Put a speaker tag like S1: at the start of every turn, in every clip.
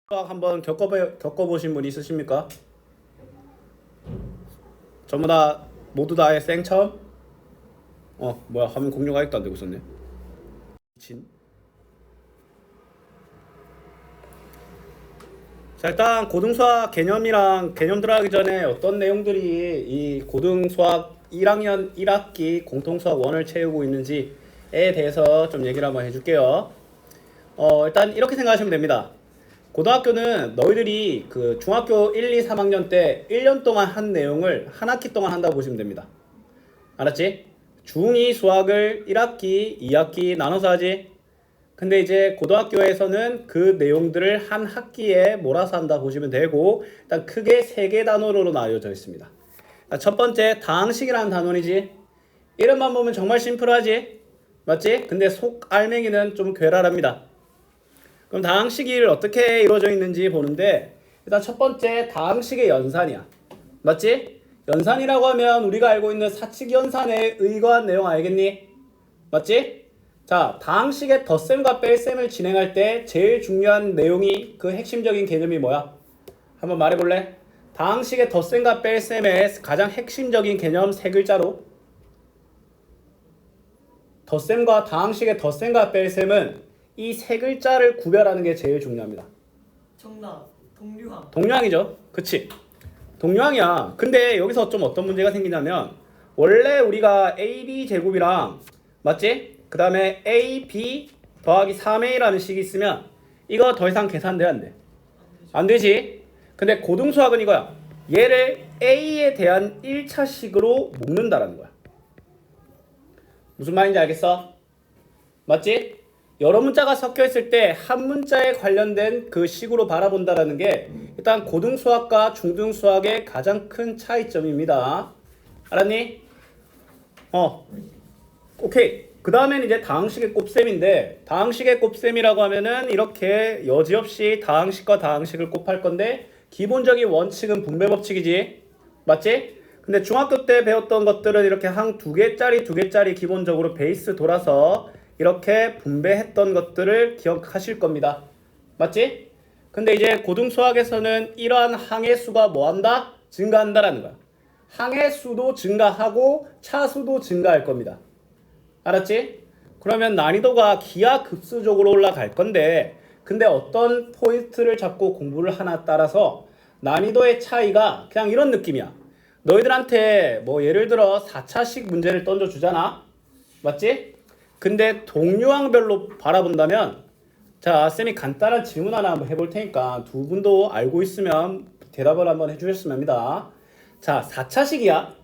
S1: 수학 한번 겪어보신 분 있으십니까? 전부 다 모두 다의 생처음? 뭐야, 화면 공유가 아직도 안 되고 있었네. 미친. 자, 일단 고등수학 개념이랑 개념 들어가기 전에 어떤 내용들이 이 고등수학 1학년 1학기 공통수학 1을 채우고 있는지에 대해서 좀 얘기를 한번 해줄게요. 일단 이렇게 생각하시면 됩니다. 고등학교는 너희들이 그 중학교 1, 2, 3학년 때 1년 동안 한 내용을 한 학기 동안 한다고 보시면 됩니다. 알았지? 중2 수학을 1학기, 2학기 나눠서 하지. 근데 이제 고등학교에서는 그 내용들을 한 학기에 몰아서 한다 보시면 되고, 일단 크게 세 개 단원으로 나뉘어져 있습니다. 첫 번째 다항식이라는 단원이지. 이름만 보면 정말 심플하지. 맞지? 근데 속 알맹이는 좀 괴랄합니다. 그럼 다항식이 어떻게 이루어져 있는지 보는데, 일단 첫 번째 다항식의 연산이야. 맞지? 연산이라고 하면 우리가 알고 있는 사칙연산에 의거한 내용 알겠니? 맞지? 자, 다항식의 덧셈과 뺄셈을 진행할 때 제일 중요한 내용이 그 핵심적인 개념이 뭐야? 한번 말해볼래? 다항식의 덧셈과 뺄셈의 가장 핵심적인 개념 세 글자로. 다항식의 덧셈과 뺄셈은 이 세 글자를 구별하는 게 제일 중요합니다.
S2: 정답. 동류항.
S1: 동류항이죠. 그치? 동류항이야. 근데 여기서 좀 어떤 문제가 생기냐면, 원래 우리가 AB 제곱이랑, 맞지? 그 다음에 AB 더하기 3A라는 식이 있으면 이거 더 이상 계산돼 안 돼? 안 되지? 근데 고등수학은 이거야. 얘를 A에 대한 1차식으로 묶는다라는 거야. 무슨 말인지 알겠어? 맞지? 여러 문자가 섞여 있을 때 한 문자에 관련된 그 식으로 바라본다라는 게 일단 고등수학과 중등수학의 가장 큰 차이점입니다. 알았니? 오케이. 그 다음엔 이제 다항식의 곱셈인데, 다항식의 곱셈이라고 하면은 이렇게 여지없이 다항식과 다항식을 곱할 건데, 기본적인 원칙은 분배 법칙이지. 맞지? 근데 중학교 때 배웠던 것들은 이렇게 한 두 개짜리 기본적으로 베이스 돌아서 이렇게 분배했던 것들을 기억하실 겁니다. 맞지? 근데 이제 고등수학에서는 이러한 항의 수가 뭐한다? 증가한다라는 거야. 항의 수도 증가하고 차수도 증가할 겁니다. 알았지? 그러면 난이도가 기하급수적으로 올라갈 건데, 근데 어떤 포인트를 잡고 공부를 하나 따라서 난이도의 차이가 그냥 이런 느낌이야. 너희들한테 뭐 예를 들어 4차식 문제를 던져주잖아. 맞지? 근데 동류항별로 바라본다면, 자, 쌤이 간단한 질문 하나 한번 해볼 테니까 두 분도 알고 있으면 대답을 한번 해주셨으면 합니다. 자, 4차식이야.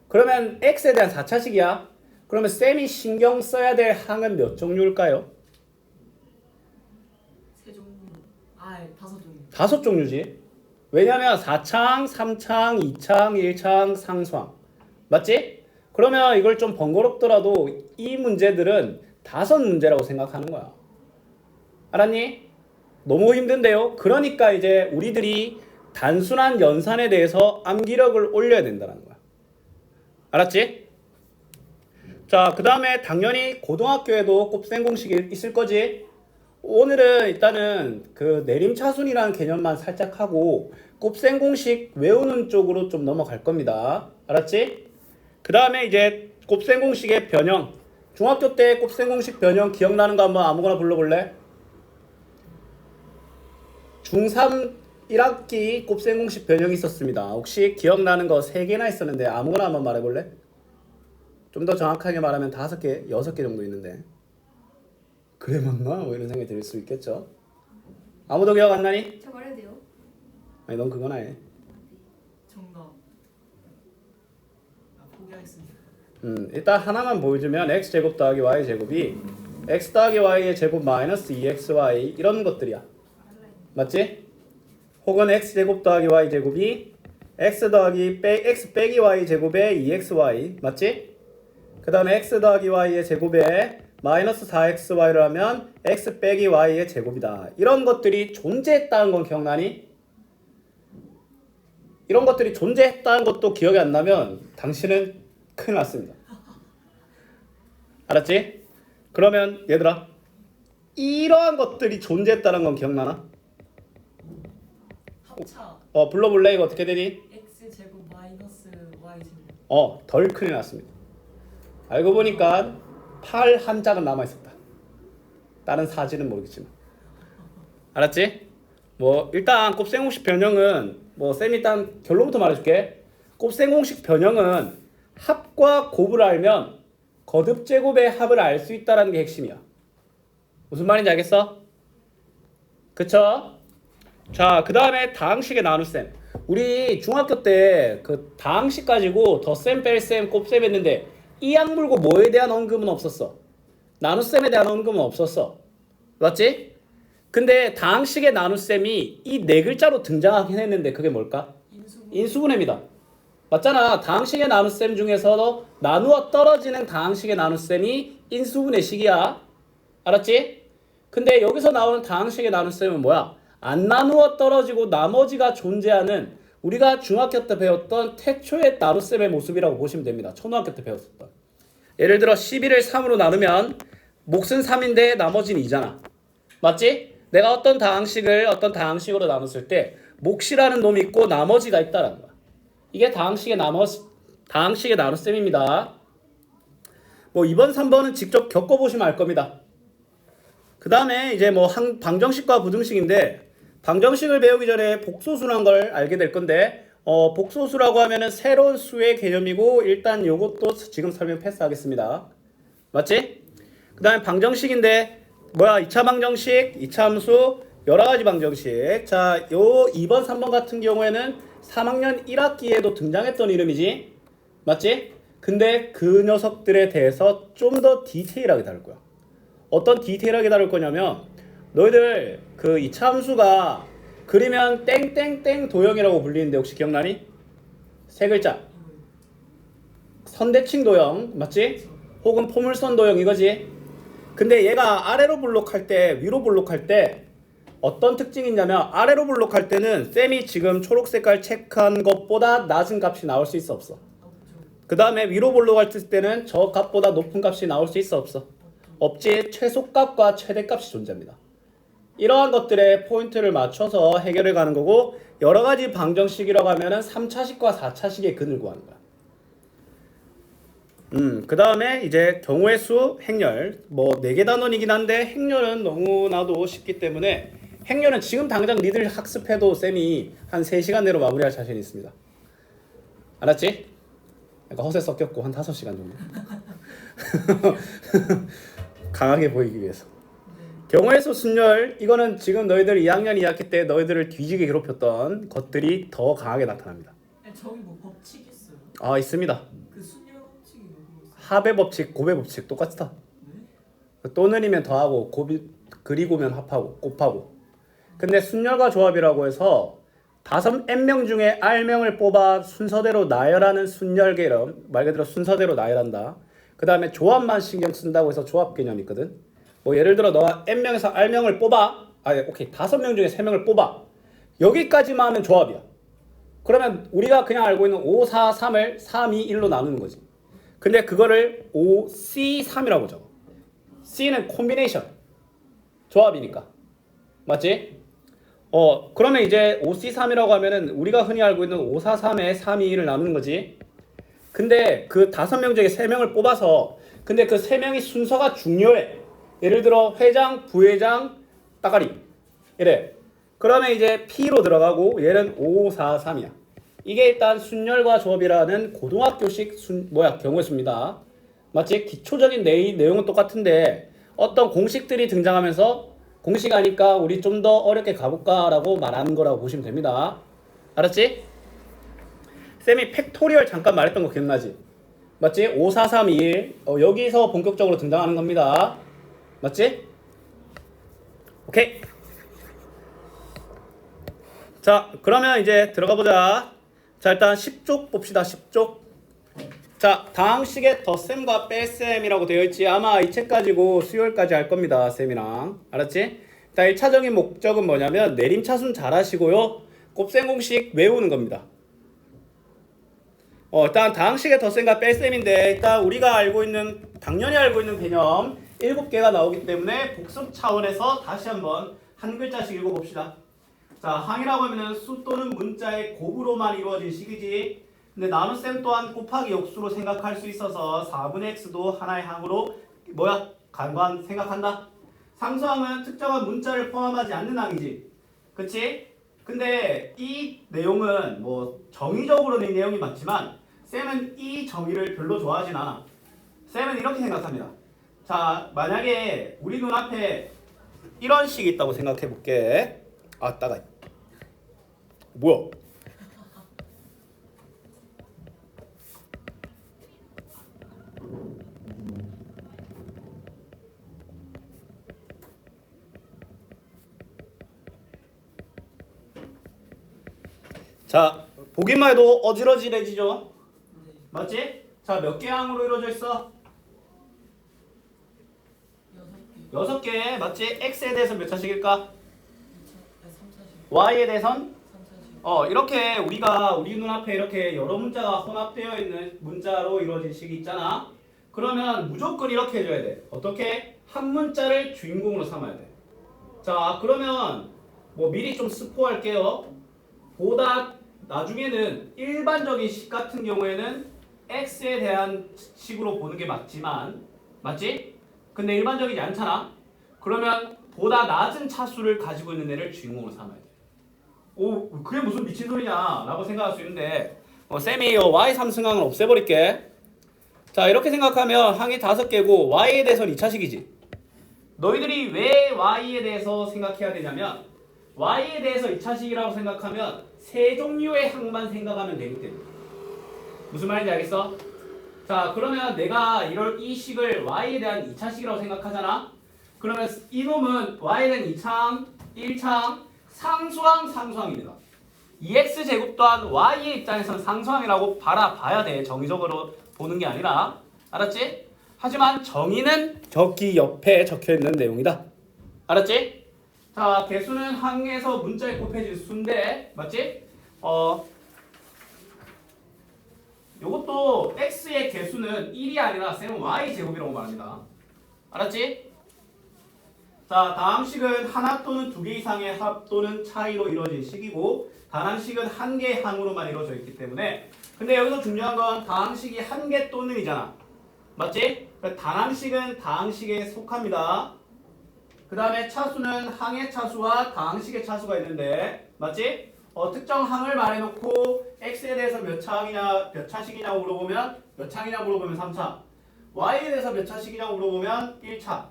S1: 그러면 X에 대한 4차식이야. 그러면 쌤이 신경 써야 될 항은 몇 종류일까요?
S2: 세 종류. 다섯 종류.
S1: 다섯 종류지. 왜냐면 4창, 3창, 2창, 1창, 상수항. 맞지? 그러면 이걸 좀 번거롭더라도 이 문제들은 다섯 문제라고 생각하는 거야. 알았니? 너무 힘든데요? 그러니까 이제 우리들이 단순한 연산에 대해서 암기력을 올려야 된다는 거야. 알았지? 자, 그 다음에 당연히 고등학교에도 곱셈 공식이 있을 거지. 오늘은 일단은 그 내림차순이라는 개념만 살짝 하고 곱셈 공식 외우는 쪽으로 좀 넘어갈 겁니다. 알았지? 그 다음에 이제 곱셈 공식의 변형. 중학교 때 곱셈 공식 변형 기억나는 거 한번 아무거나 불러볼래? 중3 1학기 곱셈 공식 변형이 있었습니다. 혹시 기억나는 거 3개나 있었는데 아무거나 한번 말해볼래? 좀 더 정확하게 말하면 5개, 6개 정도 있는데. 그래 맞나? 뭐 이런 생각이 들 수 있겠죠. 아무도 기억 안 나니?
S3: 저 말해도 돼요?
S1: 아니 넌 그거나 해.
S2: 정답. 포기하겠습니다.
S1: 일단 하나만 보여주면 x제곱 더하기 y제곱이 x 더하기 y의 제곱 마이너스 2xy 이런 것들이야. 맞지? 혹은 x제곱 더하기 y제곱이 x 빼기 y제곱의 2xy 맞지? 그 다음에 x 더하기 y의 제곱에 마이너스 4xy를 하면 x 빼기 y의 제곱이다. 이런 것들이 존재했다는 건 기억나니? 이런 것들이 존재했다는 것도 기억이 안 나면 당신은 큰일 났습니다. 알았지? 그러면 얘들아, 이러한 것들이 존재했다는 건 기억나나?
S2: 합차
S1: 불러볼래? 이거 어떻게 되니?
S2: x제곱 마이너스 y제곱.
S1: 덜 큰일 났습니다. 알고 보니까 8 한 짝은 남아있었다. 다른 사지는 모르겠지만. 알았지? 뭐 일단 곱셈공식 변형은 쌤 일단 결론부터 말해줄게. 곱셈공식 변형은 합과 곱을 알면 거듭 제곱의 합을 알 수 있다는 게 핵심이야. 무슨 말인지 알겠어? 그쵸? 자, 그 다음에 다항식의 나눗셈. 우리 중학교 때 그 다항식 가지고 덧셈, 뺄셈, 곱셈 했는데 이 약물고 뭐에 대한 언급은 없었어. 나눗셈에 대한 언급은 없었어. 맞지? 근데 다항식의 나눗셈이 이 네 글자로 등장하긴 했는데 그게 뭘까? 인수분해입니다. 맞잖아. 다항식의 나눗셈 중에서도 나누어 떨어지는 다항식의 나눗셈이 인수분해식이야. 알았지? 근데 여기서 나오는 다항식의 나눗셈은 뭐야? 안 나누어 떨어지고 나머지가 존재하는 우리가 중학교 때 배웠던 태초의 나눗셈의 모습이라고 보시면 됩니다. 초등학교 때 배웠었던. 예를 들어 11을 3으로 나누면 몫은 3인데 나머지는 2잖아. 맞지? 내가 어떤 다항식으로 나눴을 때 몫이라는 놈이 있고 나머지가 있다라는 거야. 이게 다항식의 나눗셈입니다. 뭐 2번, 3번은 직접 겪어보시면 알 겁니다. 그 다음에 이제 뭐 방정식과 부등식인데 방정식을 배우기 전에 복소수란 걸 알게 될 건데 복소수라고 하면은 새로운 수의 개념이고 일단 요것도 지금 설명 패스하겠습니다. 맞지? 그 다음에 방정식인데 2차 방정식, 2차 함수, 여러가지 방정식. 자, 요 2번, 3번 같은 경우에는 3학년 1학기에도 등장했던 이름이지. 맞지? 근데 그 녀석들에 대해서 좀 더 디테일하게 다룰 거야. 어떤 디테일하게 다룰 거냐면 너희들 그 2차 함수가 그리면 땡땡땡 도형이라고 불리는데 혹시 기억나니? 세 글자. 선대칭 도형. 맞지? 혹은 포물선 도형 이거지? 근데 얘가 아래로 블록할 때 위로 블록할 때 어떤 특징이 있냐면 아래로 블록할 때는 쌤이 지금 초록 색깔 체크한 것보다 낮은 값이 나올 수 있어 없어? 그 다음에 위로 블록할 때는 저 값보다 높은 값이 나올 수 있어 없어? 없지. 최소값과 최대값이 존재합니다. 이러한 것들에 포인트를 맞춰서 해결해 가는 거고 여러가지 방정식이라고 하면은 3차식과 4차식의 근을 구하는 거야. 그 다음에 이제 경우의 수, 행렬. 뭐 4개 단원이긴 한데 행렬은 너무나도 쉽기 때문에 행렬은 지금 당장 니들 학습해도 쌤이 한 3시간 내로 마무리할 자신이 있습니다. 알았지? 약간 허세 섞였고 한 5시간 정도. 강하게 보이기 위해서. 경우의 수, 순열. 이거는 지금 너희들 2학년 2학기 때 너희들을 뒤지게 괴롭혔던 것들이 더 강하게 나타납니다.
S2: 저기 뭐 법칙 있어요?
S1: 아, 있습니다.
S2: 그 순열 법칙이 뭐고 있어요?
S1: 합의 법칙, 곱의 법칙 똑같다.
S2: 네?
S1: 또는이면 더하고 그리고면 합하고 곱하고. 근데 순열과 조합이라고 해서 n명 중에 r명을 뽑아 순서대로 나열하는 순열 개념. 말 그대로 순서대로 나열한다. 그 다음에 조합만 신경 쓴다고 해서 조합 개념이 있거든. 뭐 예를 들어 너가 n명에서 r명을 뽑아. 오케이. 5명 중에 3명을 뽑아. 여기까지만 하면 조합이야. 그러면 우리가 그냥 알고 있는 5, 4, 3을 3, 2, 1로 나누는 거지. 근데 그거를 5, C, 3이라고 적어. C는 콤비네이션. 조합이니까. 맞지? 그러면 이제 5C3이라고 하면은 우리가 흔히 알고 있는 5, 4, 3에 3, 2, 1을 나누는 거지. 근데 그 5명 중에 3명을 뽑아서 근데 그 3명이 순서가 중요해. 예를 들어 회장, 부회장, 따가리. 이래. 그러면 이제 P로 들어가고 얘는 5, 4, 3이야. 이게 일단 순열과 조합이라는 고등학교식 경우의 수입니다. 맞지? 기초적인 내용은 똑같은데 어떤 공식들이 등장하면서 공식 아니까 우리 좀 더 어렵게 가볼까라고 말하는 거라고 보시면 됩니다. 알았지? 쌤이 팩토리얼 잠깐 말했던 거 기억나지? 맞지? 5, 4, 3, 2, 1 여기서 본격적으로 등장하는 겁니다. 맞지? 오케이. 자, 그러면 이제 들어가 보자. 자, 일단 10쪽 봅시다. 10쪽. 자, 다항식의 덧셈과 뺄셈이라고 되어 있지. 아마 이 책 가지고 수요일까지 할 겁니다. 쌤이랑. 알았지? 자, 1차적인 목적은 뭐냐면 내림차순 잘 하시고요. 곱셈 공식 외우는 겁니다. 일단 다항식의 덧셈과 뺄셈인데 일단 우리가 당연히 알고 있는 개념 7개가 나오기 때문에 복습 차원에서 다시 한번 한 글자씩 읽어봅시다. 자, 항이라고 하면은 수 또는 문자의 곱으로만 이루어진 식이지. 근데 나눗셈 또한 곱하기 역수로 생각할 수 있어서 4분의 x도 하나의 항으로 뭐야? 간관 생각한다. 상수항은 특정한 문자를 포함하지 않는 항이지. 그치? 근데 이 내용은 뭐 정의적으로는 이 내용이 맞지만 쌤은 이 정의를 별로 좋아하진 않아. 쌤은 이렇게 생각합니다. 자, 만약에 우리 눈앞에 이런 식이 있다고 생각해 볼게. 아, 따가. 뭐야? 자, 보기만 해도 어지러지해지죠?
S2: 네.
S1: 맞지? 자, 몇 개 항으로 이루어져 있어?
S2: 6개.
S1: 6개. 맞지? x에 대해서 몇 차식일까?
S2: 3차식.
S1: y에 대해선
S2: 3차식.
S1: 이렇게 우리가 우리 눈앞에 이렇게 여러 문자가 혼합되어 있는 문자로 이루어진 식이 있잖아. 그러면 무조건 이렇게 해줘야 돼. 어떻게? 한 문자를 주인공으로 삼아야 돼. 자, 그러면 뭐 미리 좀 스포할게요. 보다 나중에는 일반적인 식 같은 경우에는 x에 대한 식으로 보는 게 맞지만, 맞지? 근데 일반적이지 않잖아. 그러면 보다 낮은 차수를 가지고 있는 애를 주인공으로 삼아야 돼. 오, 그게 무슨 미친 소리냐 라고 생각할 수 있는데 쌤이 y 3승항을 없애버릴게. 자, 이렇게 생각하면 항이 5개고 y에 대해서는 2차식이지. 너희들이 왜 y에 대해서 생각해야 되냐면 y에 대해서 2차식이라고 생각하면 세 종류의 항만 생각하면 되기 때문에. 무슨 말인지 알겠어? 자, 그러면 내가 이 식을 y에 대한 2차식이라고 생각하잖아. 그러면 이놈은 y에 대한 2차항, 1차항, 상수항입니다. 2x제곱 또한 y의 입장에서는 상수항이라고 바라봐야 돼. 정의적으로 보는 게 아니라. 알았지? 하지만 정의는 저기 옆에 적혀있는 내용이다. 알았지? 자, 개수는 항에서 문자에 곱해진 수인데, 맞지? 요것도 x의 개수는 1이 아니라 쌤은 y제곱이라고 말합니다. 알았지? 자, 다음 식은 하나 또는 두 개 이상의 합 또는 차이로 이루어진 식이고 다항식은 한 개의 항으로만 이루어져 있기 때문에. 근데 여기서 중요한 건 다항식이 한 개 또는이잖아. 맞지? 다항식은 다항식에 속합니다. 그 다음에 차수는 항의 차수와 다항식의 차수가 있는데, 맞지? 특정 항을 말해놓고 x에 대해서 몇 차식이냐고 물어보면 몇 차이냐고 물어보면 3차, y에 대해서 몇 차식이냐고 물어보면 1차.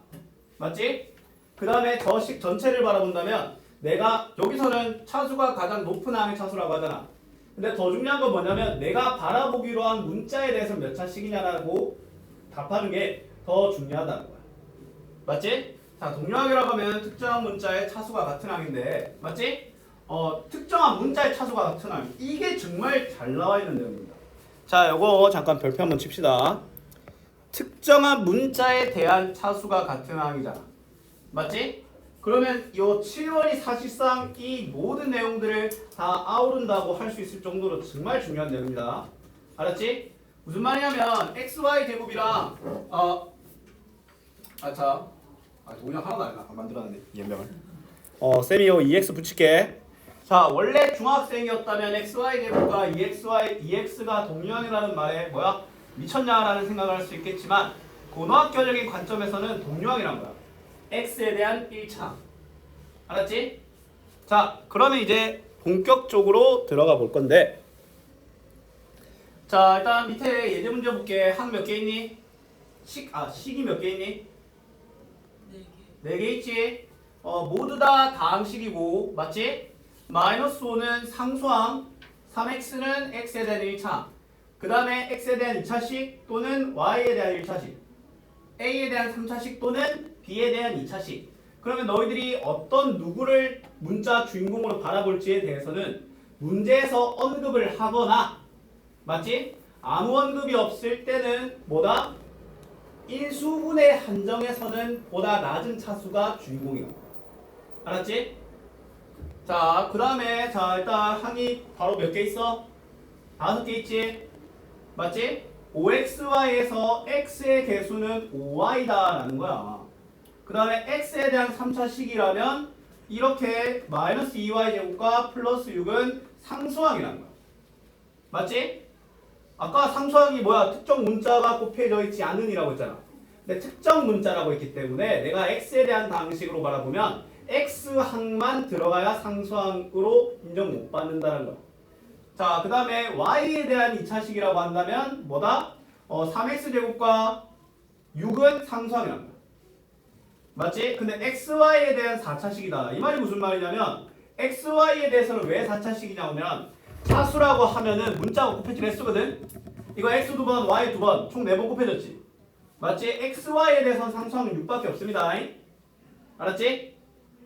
S1: 맞지? 그 다음에 저 식 전체를 바라본다면 내가 여기서는 차수가 가장 높은 항의 차수라고 하잖아. 근데 더 중요한 건 뭐냐면 내가 바라보기로 한 문자에 대해서 몇 차식이냐라고 답하는 게 더 중요하다는 거야. 맞지? 자, 동료항이라고 하면 특정한 문자의 차수가 같은 항인데, 맞지? 특정한 문자의 차수가 같은 항. 이게 정말 잘 나와 있는 내용입니다. 자, 요거 잠깐 별표 한번 칩시다. 특정한 문자에 대한 차수가 같은 항이잖아. 맞지? 그러면 요 7번이 사실상 이 모든 내용들을 다 아우른다고 할 수 있을 정도로 정말 중요한 내용입니다. 알았지? 무슨 말이냐면 xy 제곱이랑 동영 하나도 안 만들었는데 연명을. 쌤이 요 2x 붙일게. 자, 원래 중학생이었다면 xy 제곱과 2x가 동류항이라는 말에 뭐야? 미쳤냐라는 생각을 할 수 있겠지만 고등학교적인 관점에서는 동류항이란 거야. x에 대한 1차. 알았지? 자, 그러면 이제 본격적으로 들어가 볼 건데, 자, 일단 밑에 예제 문제 볼게. 항 몇 개 있니? 식이 몇 개 있니?
S2: 4개.
S1: 4개 있지? 모두 다 다항식이고, 맞지? 마이너스 5는 상수항, 3x는 x에 대한 1차, 그 다음에 x에 대한 2차식 또는 y에 대한 1차식, a에 대한 3차식 또는 b에 대한 2차식. 그러면 너희들이 어떤 누구를 문자 주인공으로 바라볼지에 대해서는 문제에서 언급을 하거나, 맞지? 아무 언급이 없을 때는 뭐다? 인수분해 한정에서는 보다 낮은 차수가 주인공이야. 알았지? 자, 그 다음에 일단 항이 바로 몇 개 있어? 5개 있지? 맞지? 5xy에서 x의 개수는 5y다 라는 거야. 그 다음에 x에 대한 3차식이라면 이렇게 마이너스 2y 제곱과 플러스 6은 상수항이라는 거야. 맞지? 아까 상수항이 뭐야? 특정 문자가 곱해져 있지 않은이라고 했잖아. 근데 특정 문자라고 했기 때문에 내가 x에 대한 방식으로 바라보면 x항만 들어가야 상수항으로 인정 못 받는다는 거야. 자, 그 다음에 y에 대한 2차식이라고 한다면 뭐다? 3x제곱과 6은 상수항이란 거야. 맞지? 근데 xy에 대한 4차식이다. 이 말이 무슨 말이냐면 xy에 대해서는 왜 4차식이냐면 차수라고 하면은 문자가 곱해지는 횟수거든. 이거 x 두 번, y 두 번, 총 4번 곱해졌지. 맞지? xy에 대해서는 상수항은 6밖에 없습니다. 알았지?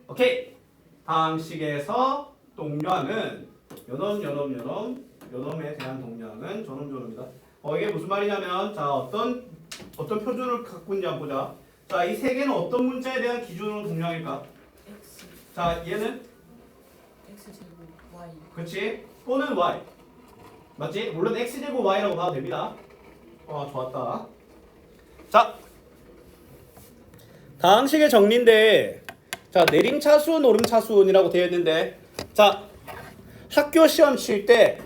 S1: 오케이. 방식에서 동료항은 요놈에 대한 동료항은 저놈이다. 이게 무슨 말이냐면 자 어떤 표준을 갖고 있는지 한번 보자. 자, 이 세 개는 어떤 문자에 대한 기준으로 동료항일까?
S2: x
S1: 자, 얘는
S2: x 제곱 y
S1: 그렇지? 또는 y. 맞지? 물론 x제곱 y라고 봐도 됩니다. 좋았다. 자, 다항식의 정리인데 자, 내림차순, 오름차순이라고 되어 있는데 자, 학교 시험 칠 때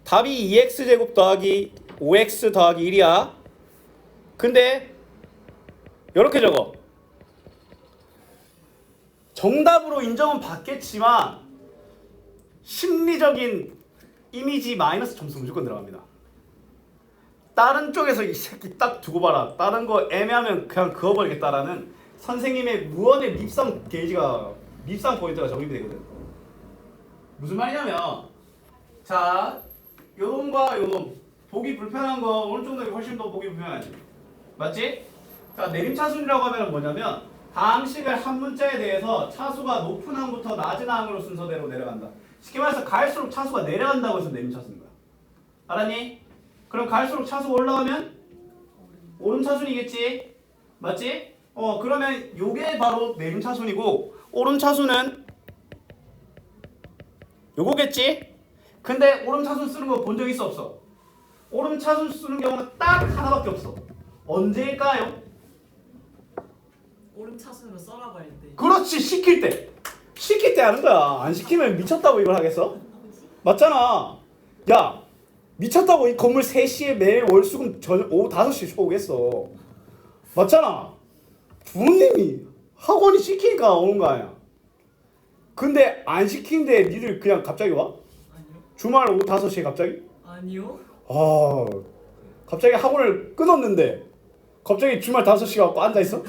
S1: 답이 2x제곱 더하기 5x 더하기 1이야. 근데 이렇게 적어. 정답으로 인정은 받겠지만 심리적인 이미지 마이너스 점수 무조건 들어갑니다. 다른 쪽에서 이 새끼 딱 두고 봐라. 다른 거 애매하면 그냥 그어버리겠다라는 선생님의 무언의 밉상 게이지가 밉상 포인트가 적립이 되거든. 무슨 말이냐면 자 요놈과 요놈 보기 불편한 거 오른쪽 놈이 훨씬 더 보기 불편하지. 맞지? 자 내림차순이라고 하면 뭐냐면 다항식을 한 문자에 대해서 차수가 높은 항부터 낮은 항으로 순서대로 내려간다. 쉽게 말해서 갈수록 차수가 내려간다고 해서 내림차순인 거야. 알았니? 그럼 갈수록 차수가 올라가면 오름차순이겠지? 맞지? 그러면 요게 바로 내림차순이고 오름차순은 요거겠지? 근데 오름차순 쓰는 거 본 적 있어 없어? 오름차순 쓰는 경우는 딱 하나밖에 없어. 언제일까요?
S2: 오름차순으로 써라고 할 때.
S1: 그렇지, 시킬 때. 시킬 때 하는 거야. 안 시키면 미쳤다고 이걸 하겠어? 맞잖아. 야, 미쳤다고 이 건물 3시에 매일 월수금 저녁 오후 5시에 쳐오겠어. 맞잖아. 부모님이 학원이 시키니까 오는 거 아니야. 근데 안 시키는데 니들 그냥 갑자기 와?
S2: 아니요.
S1: 주말 오후 5시에 갑자기?
S2: 아니요.
S1: 갑자기 학원을 끊었는데 갑자기 주말 5시에 갖고 앉아있어?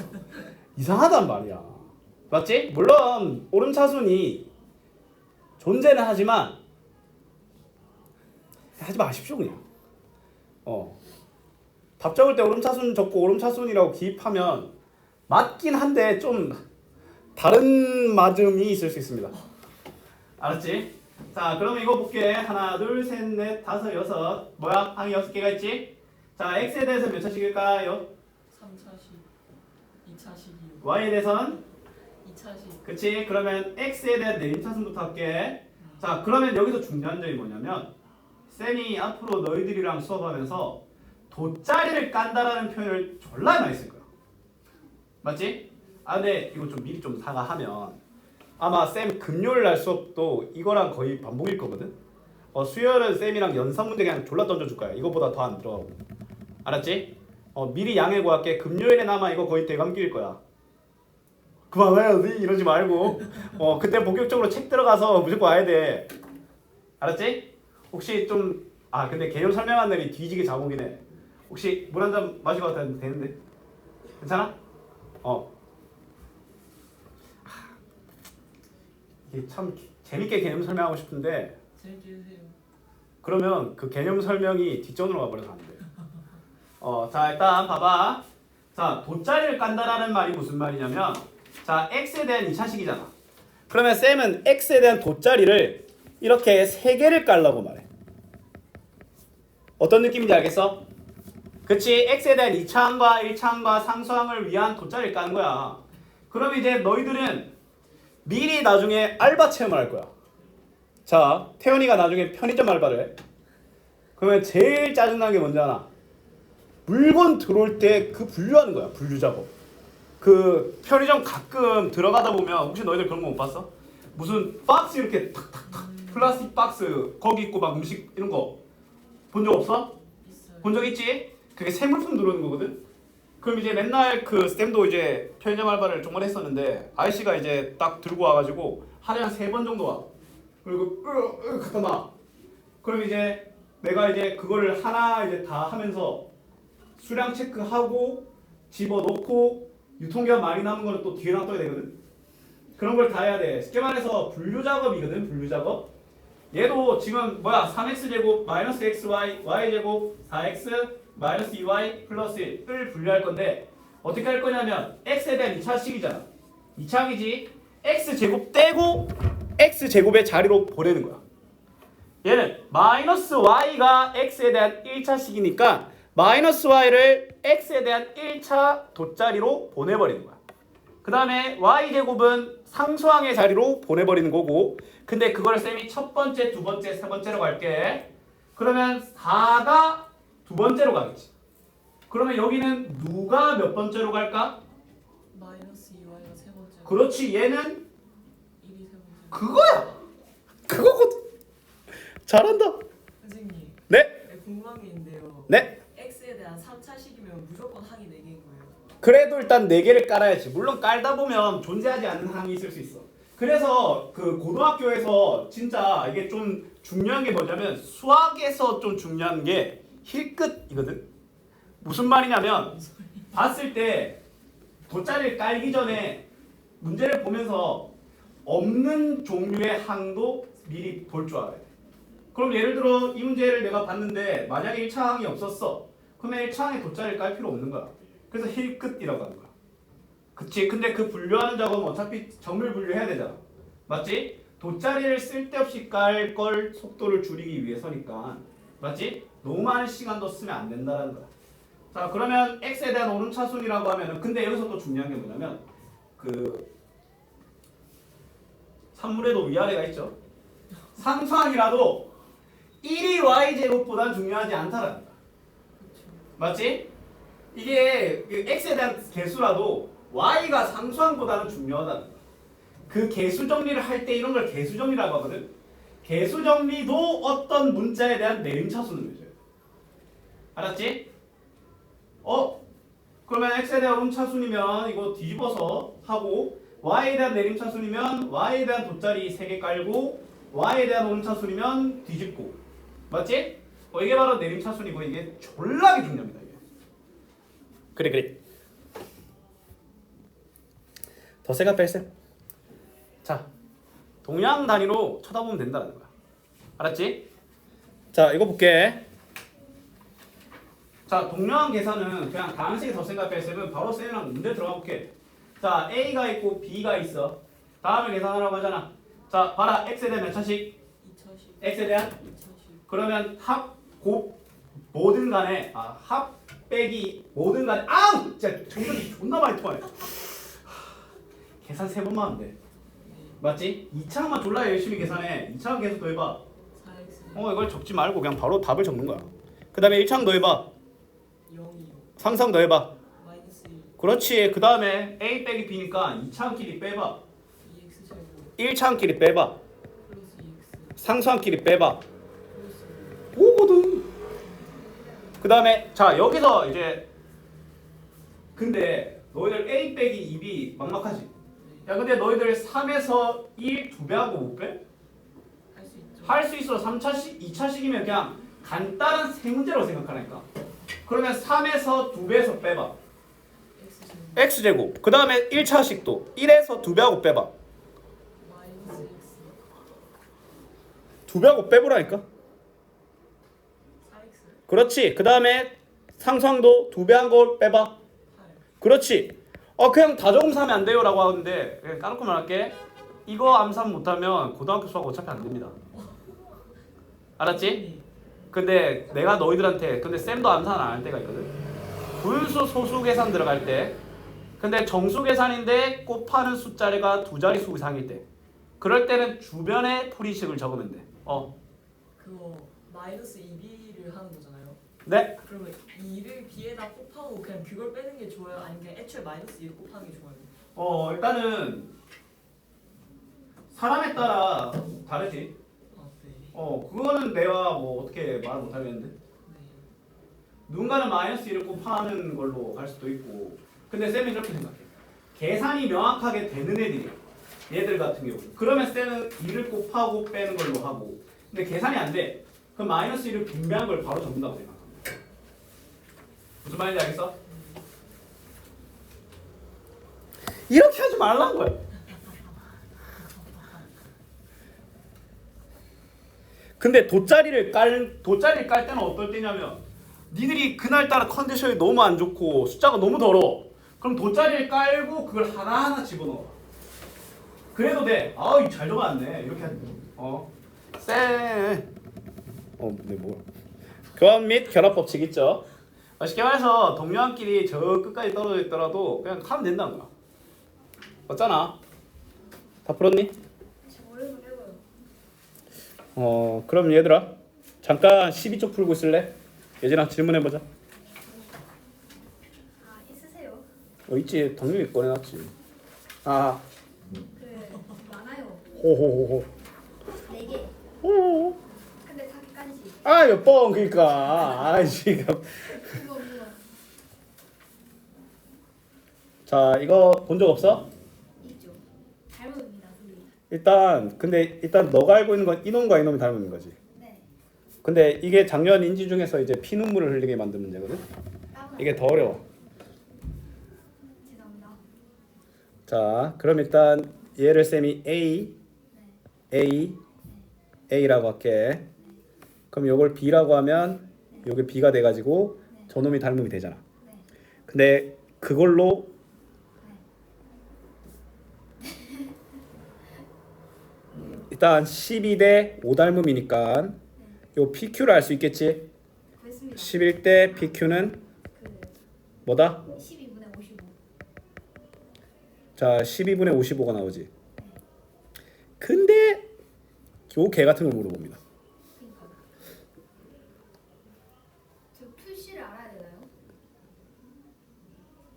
S1: 이상하단 말이야. 맞지? 물론 오름차순이 존재는 하지만 하지 마십시오 그냥. 답 적을 때 오름차순 적고 오름차순이라고 기입하면 맞긴 한데 좀 다른 맞음이 있을 수 있습니다. 알았지? 자, 그럼 이거 볼게. 하나, 둘, 셋, 넷, 다섯, 여섯. 뭐야? 항이 6개가 있지? 자, x에 대해서 몇 차식일까요?
S2: 3차식 2차식이요.
S1: y에 대해서는?
S2: 2차식.
S1: 그치? 그러면 x에 대한 내림차순부터 할게. 자, 그러면 여기서 중요한 점이 뭐냐면 쌤이 앞으로 너희들이랑 수업하면서 돗자리를 깐다라는 표현을 졸라 많이 쓸 거야. 맞지? 근데 이거 좀 미리 좀 사과하면 아마 쌤 금요일 날 수업도 이거랑 거의 반복일 거거든? 수요일은 쌤이랑 연산 문제 그냥 졸라 던져줄 거야. 이거보다 더 안 들어가고. 알았지? 미리 양해 구할게. 금요일엔 아마 이거 거의 대감기일 거야. 그만해야지 이러지 말고 그때 본격적으로 책 들어가서 무조건 와야 돼. 알았지? 혹시 좀 근데 개념 설명한 날이 뒤지게 자국이네. 혹시 물 한 잔 마시고 와도 되는데 괜찮아? 이게 참 재밌게 개념 설명하고 싶은데
S2: 재밌게 해주세요.
S1: 그러면 그 개념 설명이 뒷전으로 가버려서 안 돼. 자 일단 봐봐. 자 돗자리를 깐다라는 말이 무슨 말이냐면 자 x에 대한 2차식이잖아. 그러면 쌤은 x에 대한 돗자리를 이렇게 3개를 깔라고 말해. 어떤 느낌인지 알겠어? 그치? x에 대한 2차항과 1차항과 상수항을 위한 돗자리를 까는 거야. 그럼 이제 너희들은 미리 나중에 알바 체험을 할 거야. 자, 태연이가 나중에 편의점 알바를 해. 그러면 제일 짜증나는 게 뭔지 알아? 물건 들어올 때 그 분류하는 거야. 분류 작업. 그 편의점 가끔 들어가다 보면 혹시 너희들 그런 거 못 봤어? 무슨 박스 이렇게 탁탁탁 플라스틱 박스 거기 있고 막 음식 이런 거 본 적 없어?
S2: 있어요.
S1: 본 적 있지? 그게 생물품 들어오는 거거든. 그럼 이제 맨날 그 쌤도 이제 편의점 알바를 정말 했었는데 아저씨가 이제 딱 들고 와가지고 하루에 한 3번 정도 와. 그리고 갖다 놔. 그럼 이제 내가 이제 그거를 하나 이제 다 하면서 수량 체크하고 집어넣고 유통기한 많이 남은 거는 또 뒤에 놔둬야 되거든. 그런 걸 다 해야 돼. 쉽게 말해서 분류 작업이거든. 분류 작업. 얘도 지금 뭐야 3x 제곱 마이너스 xy y 제곱 4x 마이너스 2y 플러스 1을 분류할 건데 어떻게 할 거냐면 x에 대한 2차식이잖아. 2차항이지. x 제곱 떼고 x 제곱의 자리로 보내는 거야. 얘는 마이너스 y가 x에 대한 1차식이니까 마이너스 y를 x에 대한 1차 돗자리로 보내버리는 거야. 그 다음에 y제곱은 상수항의 자리로 보내버리는 거고 근데 그걸 쌤이 첫 번째, 두 번째, 세 번째로 갈게. 그러면 4가 두 번째로 가겠지. 그러면 여기는 누가 몇 번째로 갈까?
S2: 마이너스 2y가 세 번째.
S1: 그렇지 얘는
S2: 1이 세 번째.
S1: 그거야. 그거거든. 잘한다.
S2: 선생님.
S1: 네.
S2: 네, 궁금한 게 있는데요.
S1: 네.
S2: x에 대한 3차식이면 무조건 항이 4개인 거예요.
S1: 그래도 일단 4개를 깔아야지. 물론 깔다 보면 존재하지 않는 항이 있을 수 있어. 그래서 그 고등학교에서 진짜 이게 좀 중요한 게 뭐냐면 수학에서 좀 중요한 게 힐끗이거든. 무슨 말이냐면 봤을 때 돗자리를 깔기 전에 문제를 보면서 없는 종류의 항도 미리 볼 줄 알아야 돼. 그럼 예를 들어 이 문제를 내가 봤는데 만약에 1차 항이 없었어. 그러면 1차 항에 돗자리를 깔 필요 없는 거야. 그래서 힐끗이라고 하는 거야. 그치? 근데 그 분류하는 작업은 어차피 점을 분류해야 되잖아. 맞지? 돗자리를 쓸데없이 깔 걸 속도를 줄이기 위해서니까. 맞지? 너무 많은 시간도 쓰면 안 된다는 거야. 자, 그러면 x에 대한 오름차순이라고 하면은 근데 여기서 또 중요한 게 뭐냐면 그 산물에도 위아래가 있죠. 상수항이라도 1이 y제곱보단 중요하지 않다라는 거야. 맞지? 이게 x에 대한 개수라도 y가 상수항보다는 중요하다는 거야. 그 개수 정리를 할 때 이런 걸 개수 정리라고 하거든. 개수 정리도 어떤 문자에 대한 내림차순을 해줘요. 알았지? 그러면 x에 대한 오름차순이면 이거 뒤집어서 하고 y에 대한 내림차순이면 y에 대한 돗자리 3개 깔고 y에 대한 오름차순이면 뒤집고 맞지? 이게 바로 내림차순이고 이게 졸라게 중요합니다. 이게. 그래. 더 세가 뺄셈. 자, 동양 단위로 쳐다보면 된다는 거야. 알았지? 자, 이거 볼게. 자, 동양 계산은 그냥 다항식의 덧셈과 뺄셈은 바로 쌤이랑 문제 들어가 볼게. 자, A가 있고 B가 있어. 다음에 계산하라고 하잖아. 자, 봐라. X에 대한 몇 차식?
S2: 2차식.
S1: X에 대한?
S2: 2차식.
S1: 그러면 합, 곱, 뭐든 간에 합 빼기 뭐든 간에 진짜 정답이 존나 많이 통하네. 계산 3번만 하면 돼. 맞지? 2차만 졸라 열심히 계산해. 2차만 계속 더해봐.
S2: 4x.
S1: 이걸 적지 말고 그냥 바로 답을 적는 거야. 그 다음에 1차만 더해봐.
S2: 0이요.
S1: 상상 더해봐.
S2: 마이너스 1.
S1: 그렇지. 그 다음에 A 빼기 B니까 2차항끼리 빼봐.
S2: 2x 제곱.
S1: 1차항끼리 빼봐.
S2: 플러스 2x.
S1: 상수항끼리 빼봐.
S2: 플러스
S1: 오거든. 그 다음에 자 여기서 이제 근데 너희들 A 빼기 2B 막막하지? 야 근데 너희들 3에서 1 2배하고 못 빼?
S2: 할 수 있죠.
S1: 할 수 있어. 3차식, 2차식이면 그냥 간단한 세 문제라고 생각하니까. 그러면 3에서 2배에서 빼봐.
S2: x 제곱.
S1: X제곱. 그 다음에 1차식도 1에서 2배하고 빼봐.
S2: 마이너스 x.
S1: 2배하고 빼보라니까.
S2: 4x.
S1: 그렇지. 그 다음에 상수항도 2배한 걸 빼봐.
S2: 8.
S1: 그렇지. 그냥 다정음사 하면 안 돼요 라고 하는데 그냥 까놓고 말할게. 이거 암산 못하면 고등학교 수학 어차피 안 됩니다. 알았지? 근데 내가 너희들한테 근데 쌤도 암산 안 할 때가 있거든. 분수 소수 계산 들어갈 때 근데 정수 계산인데 곱하는 숫자리가 2자릿수 이상일 때 그럴 때는 주변에 풀이식을 적으면 돼.
S2: 그거 마이너스 2b를 하는 거잖아요.
S1: 네.
S2: 그러면 2를 b에다 곱하고 그냥 그걸 빼는 게 좋아요? 아니면 그냥 애초에 마이너스 2를 곱하는 게 좋아요?
S1: 일단은 사람에 따라 다르지.
S2: 아, 네.
S1: 그거는 내가 뭐 어떻게 말 못하겠는데.
S2: 네.
S1: 누군가는 마이너스 1을 곱하는 걸로 갈 수도 있고. 근데 쌤이 이렇게 생각해. 계산이 명확하게 되는 애들이야. 얘들 같은 경우. 그러면 쌤은 1을 곱하고 빼는 걸로 하고. 근데 계산이 안 돼. 그럼 마이너스 1을 분배한 걸 바로 적는다고 생각합니다. 무슨 말인지 알겠어? 이렇게 하지 말라는 거야. 근데 돗자리를 깔 때는 어떨 때냐면 니들이 그날따라 컨디션이 너무 안 좋고 숫자가 너무 더러워. 그럼 돗자리를 깔고 그걸 하나하나 집어넣어. 그래도 돼. 아우 잘 적어놨네. 이렇게 하지. 네 뭐. 교환 및 결합 법칙 있죠. 쉽게 말해서 동료한끼리 저 끝까지 떨어져 있더라도 그냥 하면 된다는 거야. 맞잖아. 다 풀었니?
S3: 어려운 거 해봐요.
S1: 그럼 얘들아 잠깐 12쪽 풀고 있을래? 예진아 질문해보자.
S3: 아 있으세요?
S1: 있지. 당연히 꺼내놨지. 아
S3: 그 많아요.
S1: 호호호호
S3: 4개.
S1: 호호.
S3: 근데 자기 깐지.
S1: 몇 번 그니까 지금.
S3: 그거.
S1: 자 이거 본 적 없어?
S3: 있죠. 닮음입니다, 둘이.
S1: 일단 너가 알고 있는 건 이놈과 이놈이 닮은 거지.
S3: 네.
S1: 근데 이게 작년 인지 중에서 이제 피눈물을 흘리게 만든 문제거든. 이게 더 어려워.
S3: 죄송합니다.
S1: 자 그럼 일단 얘를 쌤이 A라고 할게. 그럼 요걸 B라고 하면 요게 B가 돼가지고 저놈이 닮음이 되잖아. 근데 그걸로 일단 12대 5 닮음이니까 요 PQ를 알 수 있겠지?
S3: 구했습니다.
S1: 11대 PQ는
S3: 그
S1: 뭐다?
S3: 12분의 55.
S1: 자 12분의 55가 나오지. 근데 요 개 같은 걸 물어봅니다.
S3: 그러니까. 저 QC를 알아야 되나요?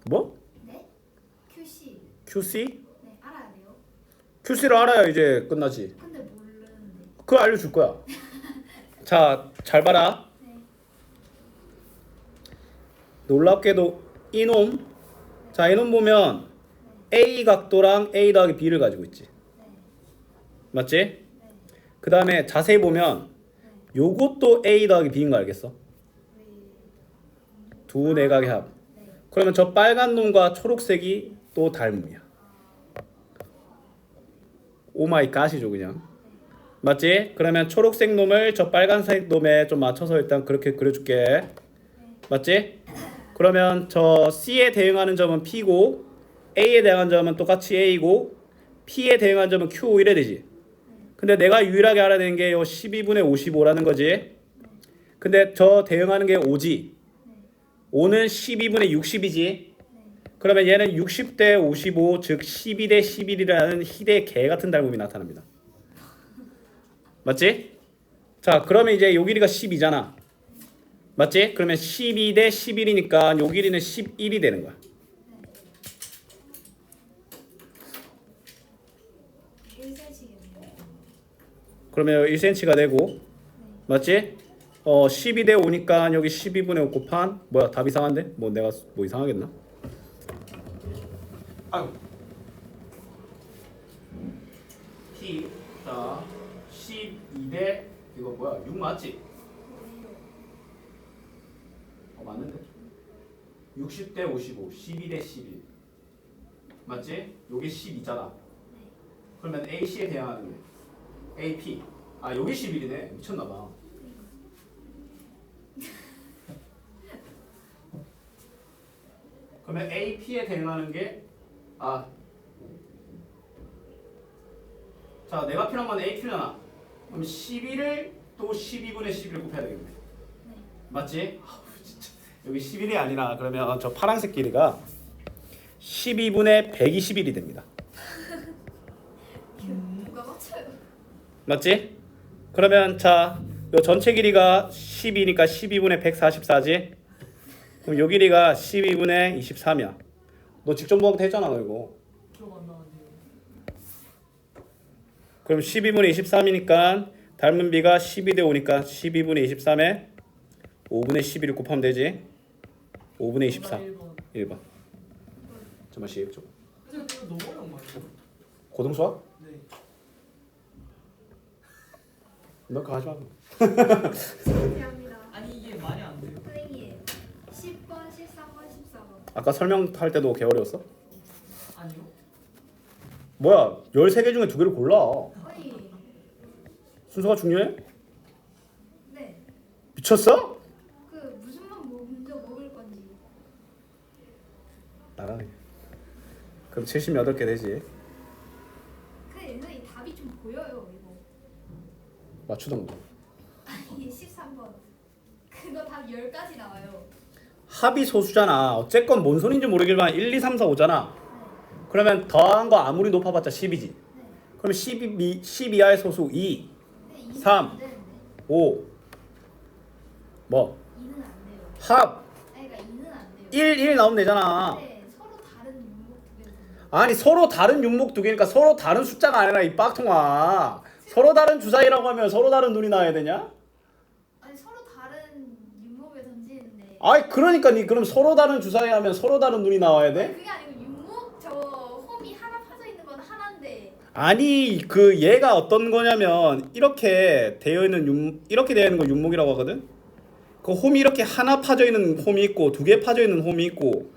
S1: 뭐?
S3: 네? QC.
S1: QC?
S3: 네, 알아야 돼요.
S1: QC를 알아야 이제 끝나지.
S3: 근데 모르는데.
S1: 그걸 알려줄 거야. 자, 잘 봐라.
S3: 네.
S1: 놀랍게도 이놈. 자, 이놈 보면 A 각도랑 A 더하기 B를 가지고 있지.
S3: 네.
S1: 맞지?
S3: 네.
S1: 그 다음에 자세히 보면 요것도 A 더하기 B인 거 알겠어?
S3: 왜?
S1: 두 내각의 합.
S3: 네.
S1: 그러면 저 빨간 놈과 초록색이 또 닮음이야. 오마이 갓이죠 그냥. 맞지? 그러면 초록색 놈을 저 빨간색 놈에 좀 맞춰서 일단 그렇게 그려줄게. 맞지? 그러면 저 C에 대응하는 점은 P고 A에 대응하는 점은 똑같이 A고 P에 대응하는 점은 Q 이래 되지. 근데 내가 유일하게 알아야 되는 게 요 12분의 55라는 거지. 근데 저 대응하는 게 5지. 5는 12분의 60이지. 그러면 얘는 60대 55, 즉 12대 11이라는 희대 개 같은 닮음이 나타납니다. 맞지? 자, 그러면 이제 요 길이가 12잖아. 맞지? 그러면 12대 11이니까 요 길이는 11이 되는 거야.
S3: 1cm겠네요.
S1: 그러면 1cm가 되고, 맞지? 12대 5니까 여기 12분의 5 곱한 뭐야? 답 이상한데? 뭐 내가 뭐 이상하겠나? 아유. T 자 12대 이거 뭐야? 6 맞지? 맞는데? 60대 55 12대 11 맞지? 요게 12잖아. 그러면 AC에 대항하는 게 AP 여기 11이네. 미쳤나봐. 그러면 AP에 대응하는 게 자, 내가 필요한 건 AQ잖아. 그럼 11을 또 12분의 11을 곱해야 되겠네. 맞지? 진짜. 여기 11이 아니라 그러면 저 파란색 길이가 12분의 121이 됩니다.
S3: 누가 맞춰요?
S1: 맞지? 그러면 자, 요 전체 길이가 12니까 12분의 144지? 그럼 요 길이가 12분의 23이야. 너 직접 모아도 했잖아, 너 이거.
S2: 기억 안 나는데요.
S1: 그럼 12분의 23이니까 닮은 비가 12대 5니까 12분의 23에 5분의 11을 곱하면 되지. 5분의 24.
S2: 1번.
S1: 1번. 잠깐만 좀.
S2: 근데 이거 너무 어려운 거 아니에요?
S1: 고등수학?
S2: 네.
S1: 너 그거 하지 마.
S3: 죄송합니다.
S2: 아니 이게 말이 안 돼요.
S3: 선생님 10번, 13번, 14번.
S1: 아까 설명할 때도 개 어려웠어?
S2: 아니요.
S1: 뭐야? 13개 중에 2개를 골라.
S3: 아니
S1: 순서가 중요해?
S3: 네.
S1: 미쳤어?
S3: 그 무슨 맛 먼저 먹을 건지.
S1: 나가네. 그럼 78개 되지.
S3: 근데 선생님 답이 좀 보여요 이거.
S1: 맞추던가.
S3: 아니 13번. 그거 답 10가지 나와요.
S1: 합이 소수잖아. 어쨌건 뭔 소린지 모르겠지만 1, 2, 3, 4, 5잖아.
S3: 네.
S1: 그러면 더한 거 아무리 높아봤자 10이지.
S3: 네.
S1: 그럼 10 이하의 소수 2,
S3: 근데 2는
S1: 3.
S3: 안 되는데.
S1: 5. 뭐?
S3: 2는 안 돼요.
S1: 합.
S3: 아니 그러니까 2는 안 돼요.
S1: 1 나오면 되잖아.
S3: 네, 서로 다른 문목 두 개를.
S1: 아니 서로 다른 윤목 2개니까 서로 다른 숫자가 아니라 이 빡통아. 서로 다른 주사위라고 하면 서로 다른 눈이 나와야 되냐?
S3: 아니 서로 다른 윤목을 던지는데.
S1: 아이 그러니까 니 그럼 서로 다른 주사위 하면 서로 다른 눈이 나와야 돼?
S3: 그게 아니고 윤목 저 홈이 하나 파져 있는 건 하나인데.
S1: 아니 그 얘가 어떤 거냐면 이렇게 되어 있는 이렇게 되어 있는 거 윤목이라고 하거든. 그 홈이 이렇게 하나 파져 있는 홈이 있고 2개 파져 있는 홈이 있고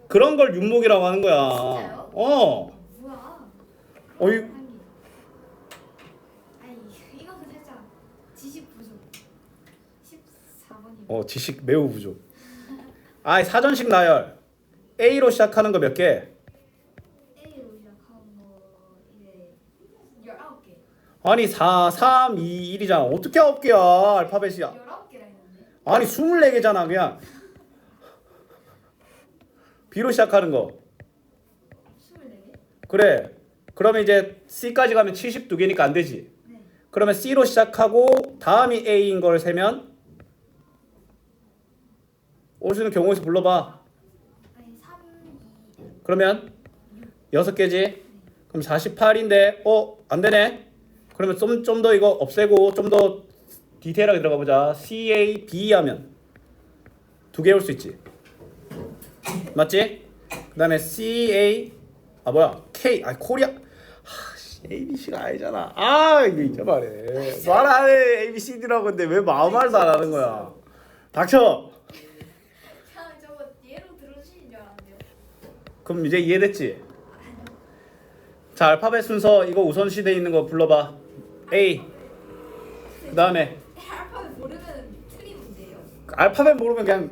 S1: 그런 걸 윤목이라고 하는 거야.
S3: 진짜요? 뭐야?
S1: 어이
S3: 아니 이거는 살짝 지식 부족. 14번이.
S1: 지식 매우 부족. 아이 사전식 나열 A로 시작하는 거 몇 개?
S3: A로 시작한 거 이게 19개.
S1: 아니 4, 3, 2, 1이잖아. 어떻게 9개야 알파벳이.
S3: 19개라 했는데.
S1: 아니 24개잖아 그냥. B로 시작하는 거.
S3: 24개?
S1: 그래. 그러면 이제 C까지 가면 72개니까 안 되지.
S3: 네.
S1: 그러면 C로 시작하고 다음이 A인 걸 세면 올 수 있는 경우에서 불러봐.
S3: 아니 3, 2.
S1: 그러면 6개지. 그럼 48인데 안 되네. 그러면 좀 더 이거 없애고 좀 더 디테일하게 들어가 보자. CA, B 하면 2개 올 수 있지. 맞지? 그 다음에 CA K 코리아 ABC가 아니잖아. 이거 진짜 말해. 말 안 해. ABCD라고 근데 왜 마음 말도 안 하는 거야. 닥쳐.
S3: 그냥 저거 예로 들어주시는 줄 알았는데요.
S1: 그럼 이제 이해됐지? 자 알파벳 순서 이거 우선시 돼 있는 거 불러봐. A 그 다음에
S3: 알파벳 모르면 틀이 문제예요.
S1: 알파벳 모르면 그냥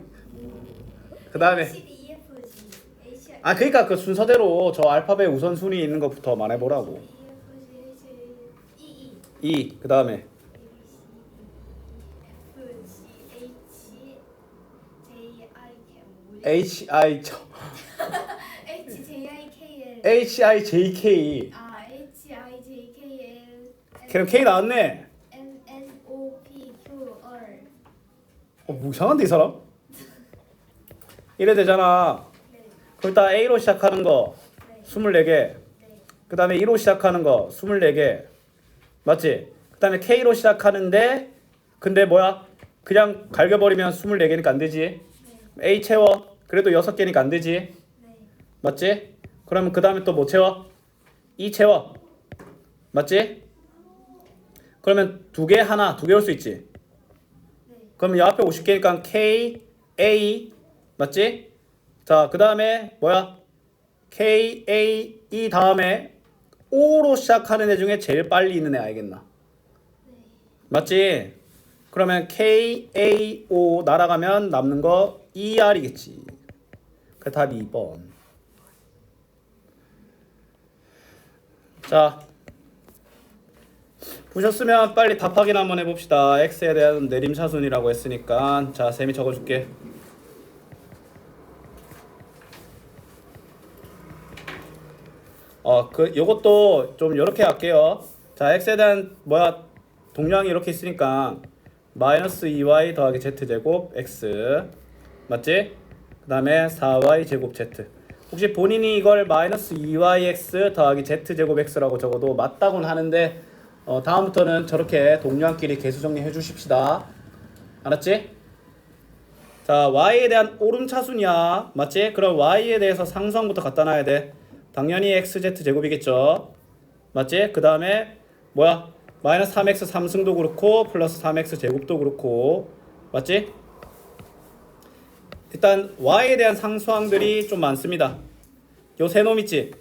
S1: 그 다음에
S3: C, D, E, F, G, H, I,
S1: 그러니까 그 순서대로 저 알파벳 우선순위 있는 것부터 말해보라고.
S3: E, F, G, H, E, E,
S1: E 그 다음에
S3: F, G, H, J, I, K,
S1: H I
S3: H, J, I, K, L.
S1: H I J K.
S3: H, I, J, K, L.
S1: 그럼 K 나왔네.
S3: M, N, O, P, Q, R.
S1: 뭐 이상한데 이 사람? 이래 되잖아.
S3: 네,
S1: 그럼 일단 A로 시작하는 거
S3: 네,
S1: 24개.
S3: 네,
S1: 그 다음에 2로 시작하는 거 24개. 맞지? 그 다음에 K로 시작하는데 근데 뭐야? 그냥 갈겨버리면 24개니까 안 되지.
S3: 네,
S1: A 채워. 그래도 6개니까 안 되지.
S3: 네,
S1: 맞지? 그러면 그 다음에 또 뭐 채워? E 채워. 맞지? 그러면 2개 하나 2개 올 수 있지.
S3: 네.
S1: 그러면 이 앞에 50개니까 K, A 맞지? 자, 그 다음에 뭐야? K, A, E 다음에 O로 시작하는 애 중에 제일 빨리 있는 애 알겠나? 맞지? 그러면 K, A, O 날아가면 남는 거 ER이겠지. 그 답이 2번. 자, 보셨으면 빨리 답 확인 한번 해봅시다. X에 대한 내림차순이라고 했으니까 자, 쌤이 적어줄게. 요것도 좀 이렇게 할게요. 자, X에 대한 동량이 이렇게 있으니까 마이너스 2y 더하기 z제곱 x 맞지? 그 다음에 4y 제곱 z. 혹시 본인이 이걸 마이너스 2yx 더하기 z제곱 x라고 적어도 맞다고는 하는데 다음부터는 저렇게 동료한끼리 개수 정리해 주십시다. 알았지? 자, y에 대한 오름차수냐? 맞지? 그럼 y에 대해서 상수항부터 갖다 놔야 돼. 당연히 xz제곱이겠죠. 맞지? 그 다음에 뭐야? 마이너스 3x 3승도 그렇고 플러스 3x 제곱도 그렇고 맞지? 일단 y에 대한 상수항들이 좀 많습니다. 요 세 놈 있지?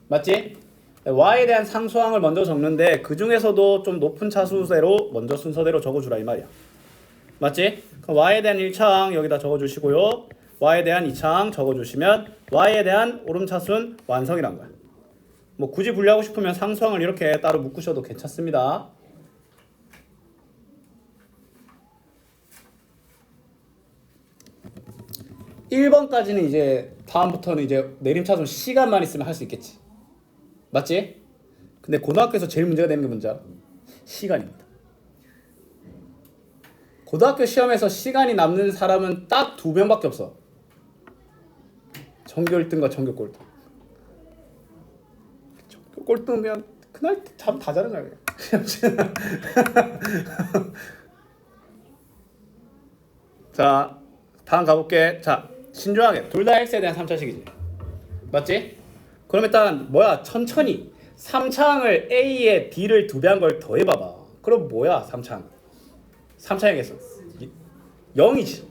S1: 맞지? y에 대한 상수항을 먼저 적는데 그 중에서도 좀 높은 차수대로 먼저 순서대로 적어주라 이 말이야. 맞지? 그럼 y에 대한 1차항 여기다 적어주시고요. y에 대한 2차항 적어주시면 y에 대한 오름차수는 완성이란 거야. 뭐 굳이 분리하고 싶으면 상수항을 이렇게 따로 묶으셔도 괜찮습니다. (1번까지는) 이제 다음부터는 이제 내림차순 시간만 있으면 할 수 있겠지. 맞지? 근데 고등학교에서 제일 문제가 되는 게 뭔지 알아? 시간입니다. 고등학교 시험에서 시간이 남는 사람은 딱 2명밖에 없어. 전교 1등과 전교 꼴등. 전교 꼴등은 그냥 그날 잠 다 자는 거야. 자, 다음 가볼게. 자, 신중하게 둘 다 x에 대한 3차식이지. 맞지? 그럼 일단 뭐야? 천천히 3차항을 a에 b를 2배 한 걸 더해봐봐. 그럼 뭐야 3차항? 3차항에서 0이지.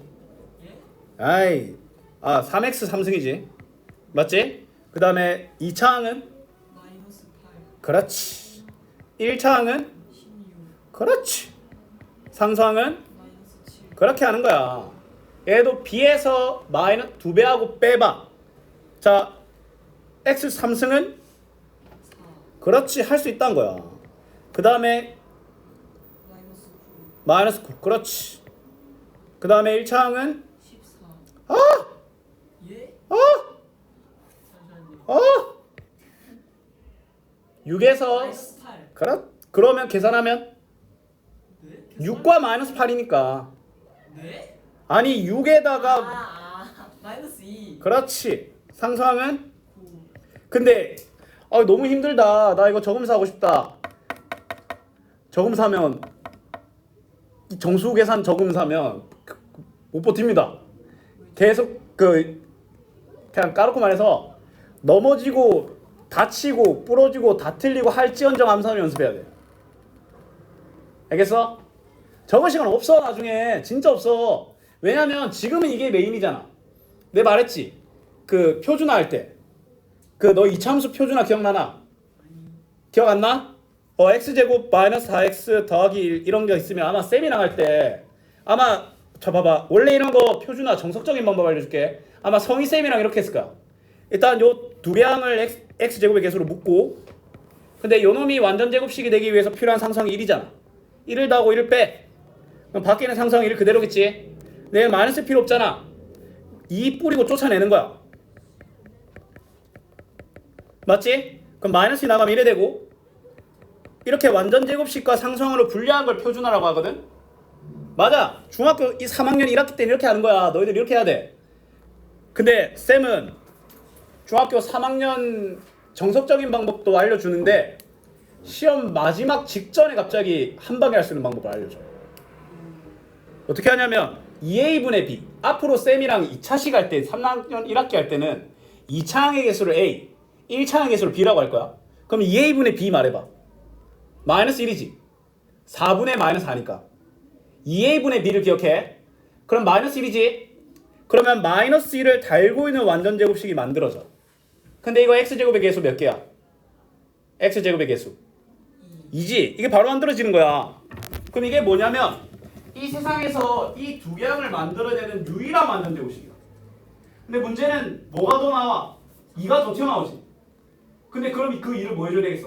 S1: 아이, 3x 3승이지. 맞지? 그 다음에 2차항은?
S2: 마이너스 8
S1: 그렇지. 1차항은?
S2: 16
S1: 그렇지. 상수항은?
S2: 마이너스 7
S1: 그렇게 하는 거야. 얘도 b에서 마이너스 2배하고 빼봐. 자, x 3승은?
S2: 4
S1: 그렇지. 할 수 있다는 거야. 그 다음에
S2: 마이너스 9
S1: 마이너스 9. 그렇지. 그 다음에 1차항은?
S2: 14
S1: 아!
S2: 예?
S1: 아!
S2: 잠시만요
S1: 6에서
S2: 마이너스 8
S1: 그러면 계산하면
S2: 네?
S1: 6과 마이너스 8이니까
S2: 네?
S1: 아니 6에다가
S2: 마이너스 2
S1: 그렇지. 상수항은?
S2: 9
S1: 근데 너무 힘들다. 나 이거 저금사 하고 싶다. 저금사면 정수 계산 저금사면 못 버팁니다. 계속 그냥 까놓고 말해서 넘어지고 다치고 부러지고 다 틀리고 할지언정 암산을 연습해야 돼. 알겠어? 저거 시간 없어. 나중에 진짜 없어. 왜냐면 지금은 이게 메인이잖아. 내가 말했지. 그 표준화 할 때 그 너 이차함수 표준화 기억나나? 기억 안 나? x제곱 마이너스 4x 더하기 1 이런 게 있으면 아마 쌤이랑 할 때 아마 자 봐봐. 원래 이런 거 표준화 정석적인 방법 알려줄게. 아마 성희 쌤이랑 이렇게 했을 거야. 일단 요 두 개항을 x제곱의 개수로 묶고 근데 요 놈이 완전 제곱식이 되기 위해서 필요한 상수항이 1이잖아. 1을 더하고 1을 빼. 그럼 밖에 있는 상수항이 1 그대로겠지. 내가 마이너스 필요 없잖아. 2 뿌리고 쫓아내는 거야. 맞지? 그럼 마이너스 나가면 1이 되고 이렇게 완전 제곱식과 상수항으로 분리한 걸 표준화라고 하거든. 맞아. 중학교 3학년 1학기 때는 이렇게 하는 거야. 너희들 이렇게 해야 돼. 근데 쌤은 중학교 3학년 정석적인 방법도 알려주는데 시험 마지막 직전에 갑자기 한 방에 할 수 있는 방법을 알려줘요. 어떻게 하냐면 2a분의 b. 앞으로 쌤이랑 2차식 할 때 3학년 1학기 할 때는 2차항의 개수를 a, 1차항의 개수를 b라고 할 거야. 그럼 2a분의 b 말해봐. 마이너스 1이지. 4분의 마이너스 4니까 2a분의 b를 기억해. 그럼 마이너스 1이지. 그러면 마이너스 1을 달고 있는 완전 제곱식이 만들어져. 근데 이거 x제곱의 개수 몇 개야? x제곱의 개수 2지. 이게 바로 만들어지는 거야. 그럼 이게 뭐냐면 이 세상에서 이 두 개항을 만들어내는 유일한 완전 제곱식이야. 근데 문제는 뭐가 더 나와? 2가 더 튀어나오지. 근데 그럼 그 2를 뭐 해줘야 되겠어?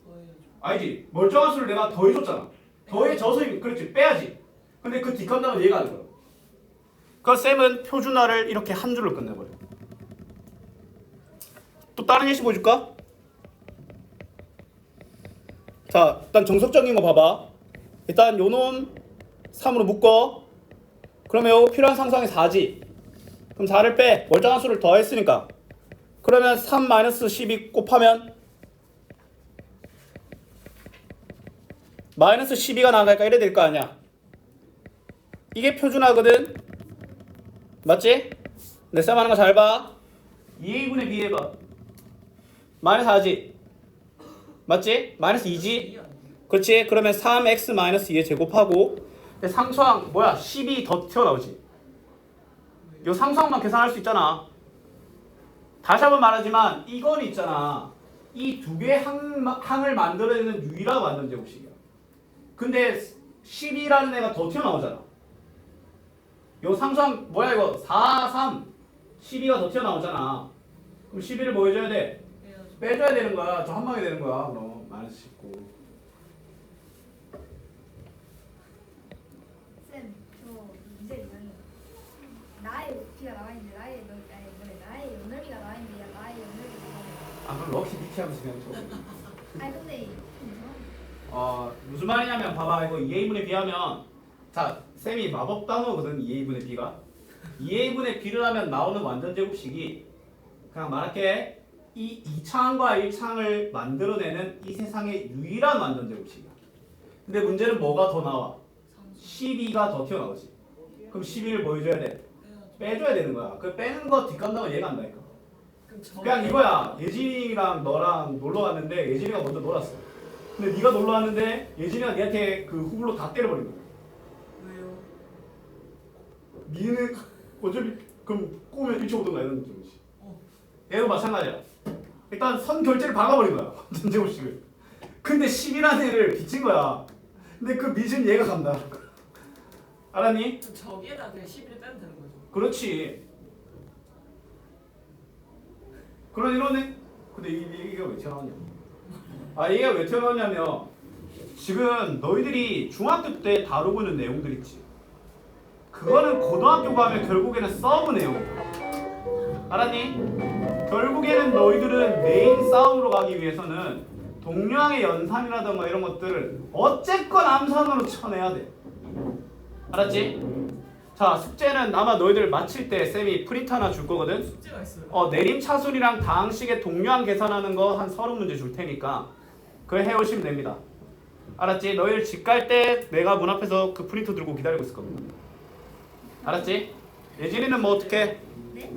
S2: 더해야죠
S1: 알지? 멀쩡한 수를 내가 더해줬잖아. 더해져서 그렇지 빼야지. 근데 그 뒷감당은 얘가 하는 거야. 그 쌤은 표준화를 이렇게 한 줄로 끝내버려. 또 다른 예시 보여줄까? 자, 일단 정석적인 거 봐봐. 일단 요놈 3으로 묶어. 그러면 요 필요한 상수항이 4지. 그럼 4를 빼. 멀쩡한 수를 더했으니까. 그러면 3-12 곱하면 마이너스 12가 나갈까 이래 될 거 아니야. 이게 표준화거든. 맞지? 내 쌤 하는 거 잘 봐. 2a분의 b 해봐. 마이너스 4지. 맞지? 마이너스 2지. 그렇지. 그러면 3x 마이너스 2에 제곱하고 상수항 뭐야? 10이 더 튀어나오지. 요 상수항만 계산할 수 있잖아. 다시 한번 말하지만 이건 있잖아. 이 두 개의 항을 만들어내는 유일한 완전 제곱식이야. 근데 10이라는 애가 더 튀어나오잖아. 요 상수항 뭐야 이거? 4, 3, 12가 더 튀어나오잖아. 그럼 12를 뭐 해줘야 돼? 빼줘야 되는 거야. 저 한 방에 되는 거야. 그럼 마이너스 19.
S3: 쌤, 저 이제 이상해. 나의 높이가 나와 있는데 나의 연넓이가 나와 있는데 나의 연넓이가 나와 있는데.
S1: 아 그럼 럭키 미키 하면서 그냥 쳐.
S3: 아니 근데
S1: 무슨 말이냐면 봐봐 이거 2a분의 b하면 자 쌤이 마법 단어거든 2a분의 b가 2a분의 b를 하면 나오는 완전 제곱식이 그냥 말할게 이 2차항과 1차항을 만들어내는 이 세상의 유일한 완전 제곱식이야. 근데 문제는 뭐가 더 나와? 12가 더 튀어나오지. 그럼 12를 뭐 해줘야 돼? 빼줘야 되는 거야. 그 빼는 거 뒷감당은 얘가 안다니까. 그냥 이거야. 예진이랑 너랑 놀러 갔는데 예진이가 먼저 놀았어. 근데 네가 놀러 왔는데 예진이가 니한테 그 후불로 다 때려버린 거야.
S2: 왜요?
S1: 니는 어차피 그럼 꼬우면 일쳐오던가 이런 느낌이지. 얘도 마찬가지야. 일단 선 결제를 박아버린 거야. 완전 제곱식을. 근데 10이라는 애를 빚진 거야. 근데 그 빚은 얘가 간다. 알았니?
S2: 그럼 저기에다 그냥 11을 빼면 되는 거죠.
S1: 그렇지. 그런 이론은 근데 이게 왜 튀어나왔냐? 얘가 왜 튀어나왔냐면 지금 너희들이 중학교 때 다루고 있는 내용들 있지. 그거는 고등학교 가면 결국에는 서브 내용. 알았니? 결국에는 너희들은 메인 싸움으로 가기 위해서는 동류항의 연산이라던가 이런 것들을 어쨌건 암산으로 쳐내야 돼. 알았지? 자 숙제는 아마 너희들 마칠 때 쌤이 프린트 하나 줄 거거든.
S2: 숙제가 있어요.
S1: 내림 차순이랑 다항식의 동류항 계산하는 거 한 30문제 줄 테니까 그걸 해오시면 됩니다. 알았지? 너희들 집 갈 때 내가 문 앞에서 그 프린트 들고 기다리고 있을 겁니다. 알았지? 예진이는 뭐 어떻게?
S3: 네?